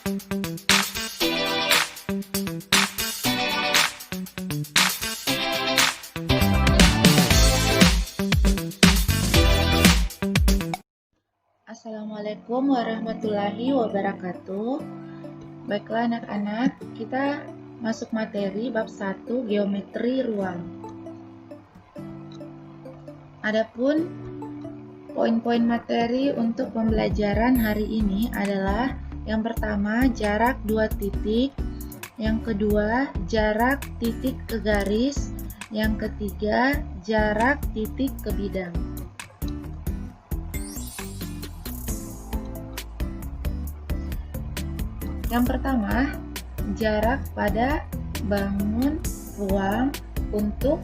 Assalamualaikum warahmatullahi wabarakatuh. Baiklah anak-anak, kita masuk materi bab 1 geometri ruang. Adapun poin-poin materi untuk pembelajaran hari ini adalah yang pertama jarak 2 titik, yang kedua jarak titik ke garis, yang ketiga jarak titik ke bidang. Yang pertama, jarak pada bangun ruang untuk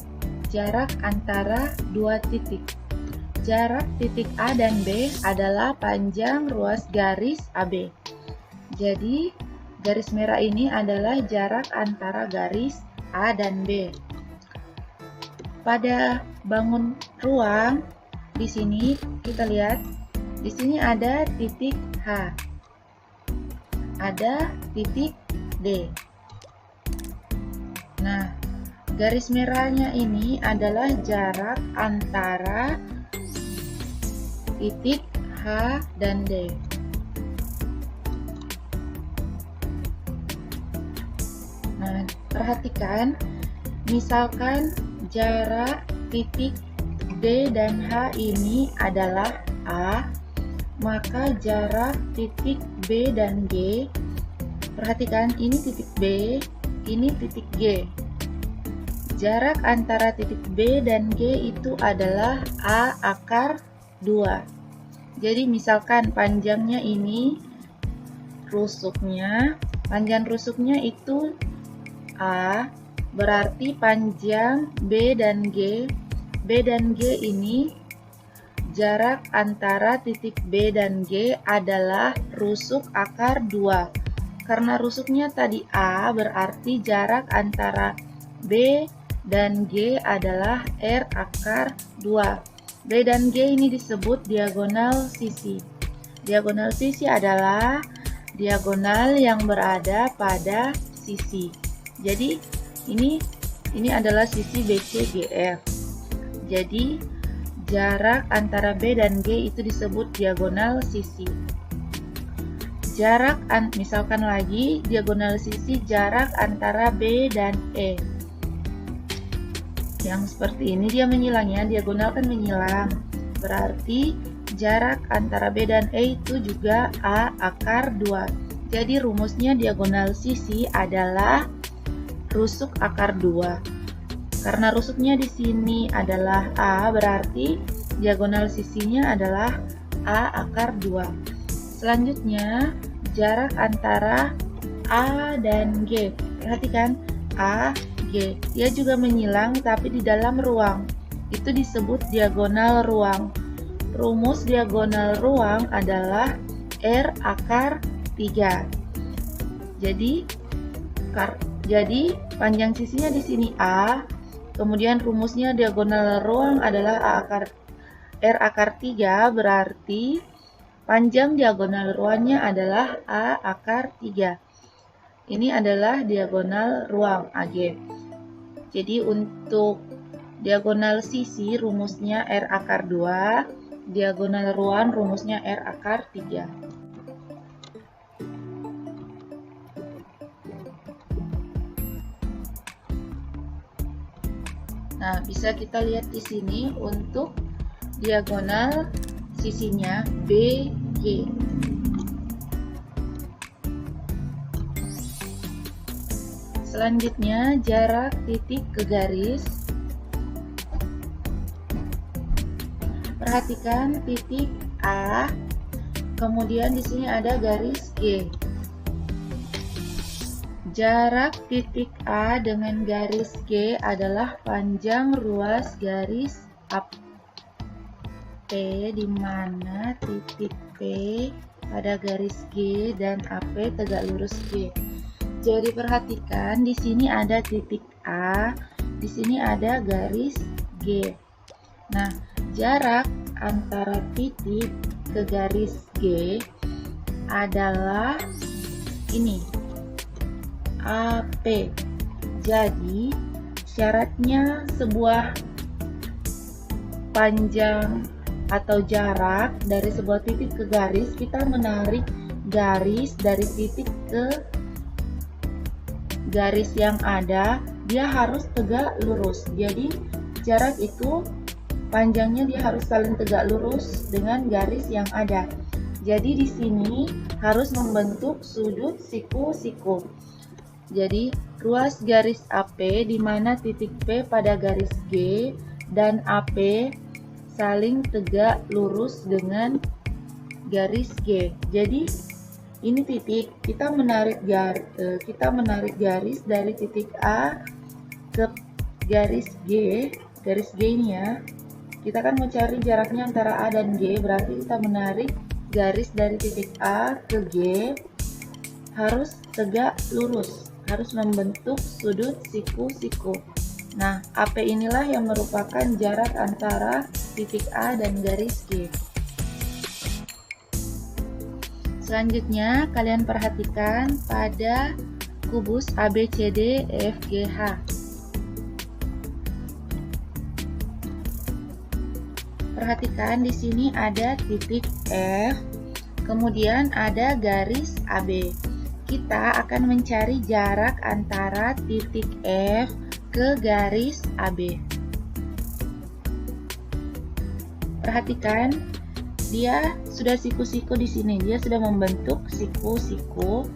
jarak antara dua titik. Jarak titik A dan B adalah panjang ruas garis AB. Jadi, garis merah ini adalah jarak antara garis A dan B. Pada bangun ruang, di sini kita lihat, di sini ada titik H. Ada titik D. Nah, garis merahnya ini adalah jarak antara titik H dan D. Nah, perhatikan, misalkan jarak titik D dan H ini adalah A, maka jarak titik B dan G, perhatikan ini titik B, ini titik G. Jarak antara titik B dan G itu adalah A akar 2. Jadi misalkan panjangnya ini rusuknya, panjang rusuknya itu A, berarti panjang B dan G ini jarak antara titik B dan G adalah rusuk akar 2. Karena rusuknya tadi A, berarti jarak antara B dan G adalah R akar 2. B dan G ini disebut diagonal sisi. Diagonal sisi adalah diagonal yang berada pada sisi. Jadi ini adalah sisi BCGF. Jadi jarak antara B dan G itu disebut diagonal sisi. Jarak, misalkan lagi, diagonal sisi jarak antara B dan E. Yang seperti ini dia menyilangnya, diagonal kan menyilang. Berarti jarak antara B dan E itu juga A akar 2. Jadi rumusnya diagonal sisi adalah rusuk akar 2. Karena rusuknya di sini adalah A, berarti diagonal sisinya adalah A akar 2. Selanjutnya, jarak antara A dan G. Perhatikan, A, G. Dia juga menyilang tapi di dalam ruang. Itu disebut diagonal ruang. Rumus diagonal ruang adalah R akar 3. Jadi panjang sisinya di sini A. Kemudian rumusnya diagonal ruang adalah R akar 3, berarti panjang diagonal ruangnya adalah A akar 3. Ini adalah diagonal ruang AG. Jadi untuk diagonal sisi rumusnya R akar 2, diagonal ruang rumusnya R akar 3. Nah, bisa kita lihat di sini untuk diagonal sisinya BG. Selanjutnya, jarak titik ke garis. Perhatikan titik A, kemudian di sini ada garis G. Jarak titik A dengan garis G adalah panjang ruas garis AP, di mana titik P pada garis G dan AP tegak lurus G. Jadi perhatikan di sini ada titik A, di sini ada garis G. Nah, jarak antara titik ke garis G adalah ini AP. Jadi syaratnya sebuah panjang atau jarak dari sebuah titik ke garis, kita menarik garis dari titik ke garis yang ada, dia harus tegak lurus. Jadi jarak itu panjangnya dia harus saling tegak lurus dengan garis yang ada. Jadi di sini harus membentuk sudut siku-siku. Jadi ruas garis AP di mana titik P pada garis G dan AP saling tegak lurus dengan garis G. Jadi ini titik, kita menarik garis dari titik A ke garis G ini ya. Kita kan mau cari jaraknya antara A dan G, berarti kita menarik garis dari titik A ke G harus tegak lurus, harus membentuk sudut siku-siku. Nah, AP inilah yang merupakan jarak antara titik A dan garis G. Selanjutnya, kalian perhatikan pada kubus ABCD EFGH. Perhatikan di sini ada titik F, kemudian ada garis AB. Kita akan mencari jarak antara titik F ke garis AB. Perhatikan, dia sudah siku-siku di sini. Dia sudah membentuk siku-siku.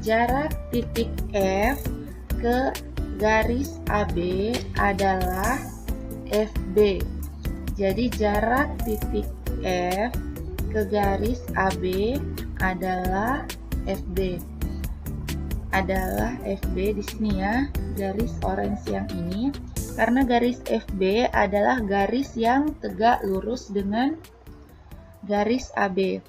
Jarak titik F ke garis AB adalah FB. Jadi jarak titik F ke garis AB adalah FB. Adalah FB di sini ya, garis orange yang ini. Karena garis FB adalah garis yang tegak lurus dengan garis AB.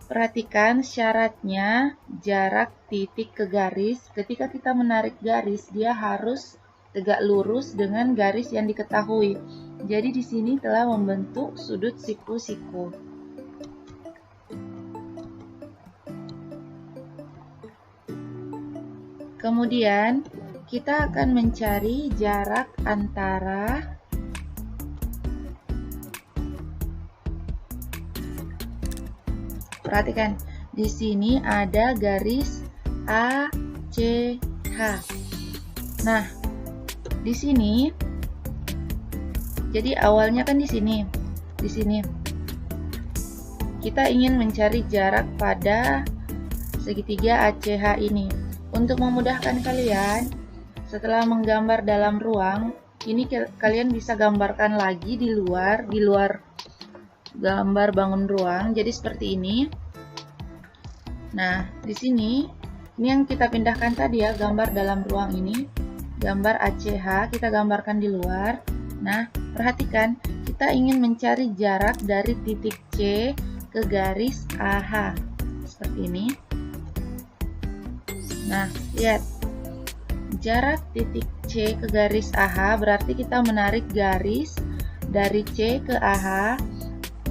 Perhatikan syaratnya jarak titik ke garis. Ketika kita menarik garis, dia harus tegak lurus dengan garis yang diketahui. Jadi di sini telah membentuk sudut siku-siku. Kemudian kita akan mencari jarak antara perhatikan, di sini ada garis ACH. Nah, di sini jadi awalnya kan di sini. Di sini kita ingin mencari jarak pada segitiga ACH ini. Untuk memudahkan kalian, setelah menggambar dalam ruang, ini kalian bisa gambarkan lagi di luar gambar bangun ruang. Jadi seperti ini. Nah, di sini ini yang kita pindahkan tadi ya, gambar dalam ruang ini, gambar ACH kita gambarkan di luar. Nah, perhatikan, kita ingin mencari jarak dari titik C ke garis AH seperti ini. Nah, lihat, jarak titik C ke garis AH berarti kita menarik garis dari C ke AH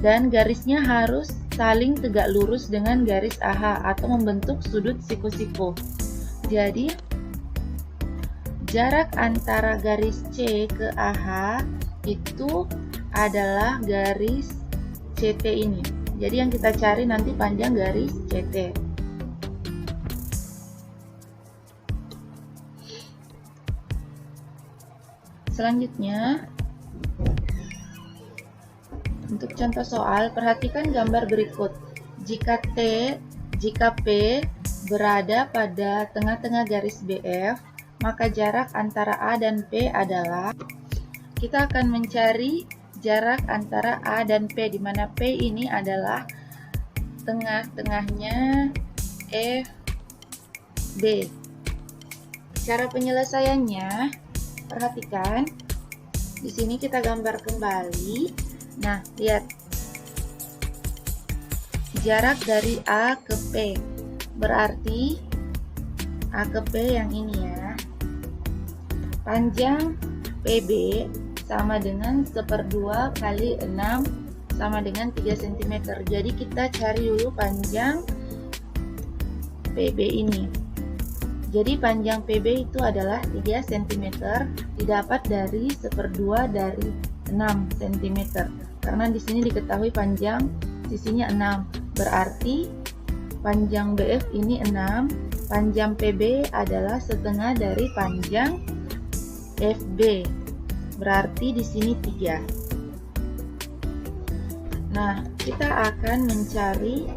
dan garisnya harus saling tegak lurus dengan garis AH atau membentuk sudut siku-siku. Jadi jarak antara garis C ke AH itu adalah garis CT ini. Jadi yang kita cari nanti panjang garis CT. Selanjutnya, untuk contoh soal, perhatikan gambar berikut. Jika P berada pada tengah-tengah garis BF, maka jarak antara A dan P adalah, kita akan mencari jarak antara A dan P, di mana P ini adalah tengah-tengahnya FB. Cara penyelesaiannya, perhatikan, di sini kita gambar kembali. Nah, lihat, jarak dari A ke P berarti A ke P yang ini ya. Panjang PB sama dengan 1/2 kali 6 sama dengan 3 cm. Jadi kita cari dulu panjang PB ini. Jadi panjang PB itu adalah 3 cm, didapat dari 1/2 dari 6 cm. Karena di sini diketahui panjang sisinya 6. Berarti panjang BF ini 6, panjang PB adalah setengah dari panjang FB. Berarti di sini 3. Nah, kita akan mencari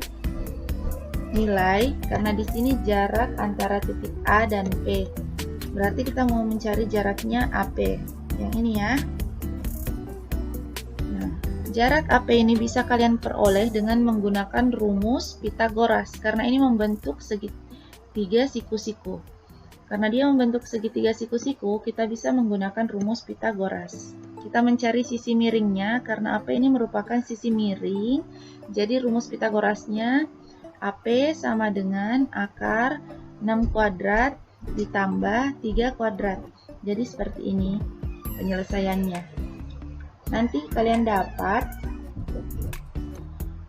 nilai karena di sini jarak antara titik A dan P. Berarti kita mau mencari jaraknya AP. Yang ini ya. Nah, jarak AP ini bisa kalian peroleh dengan menggunakan rumus Pitagoras karena ini membentuk segitiga siku-siku. Karena dia membentuk segitiga siku-siku, kita bisa menggunakan rumus Pitagoras. Kita mencari sisi miringnya karena AP ini merupakan sisi miring. Jadi rumus Pitagorasnya AP sama dengan akar 6 kuadrat ditambah 3 kuadrat. Jadi seperti ini penyelesaiannya. Nanti kalian dapat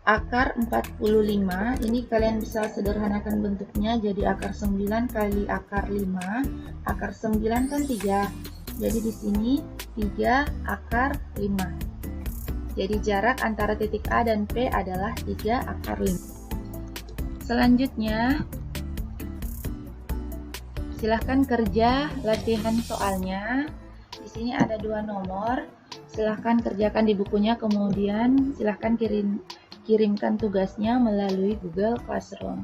akar 45. Ini kalian bisa sederhanakan bentuknya jadi akar 9 kali akar 5. Akar 9 kan 3. Jadi di sini 3 akar 5. Jadi jarak antara titik A dan P adalah 3 akar 5. Selanjutnya, silahkan kerja latihan soalnya. Di sini ada 2 nomor. Silahkan kerjakan di bukunya, kemudian silahkan kirimkan tugasnya melalui Google Classroom.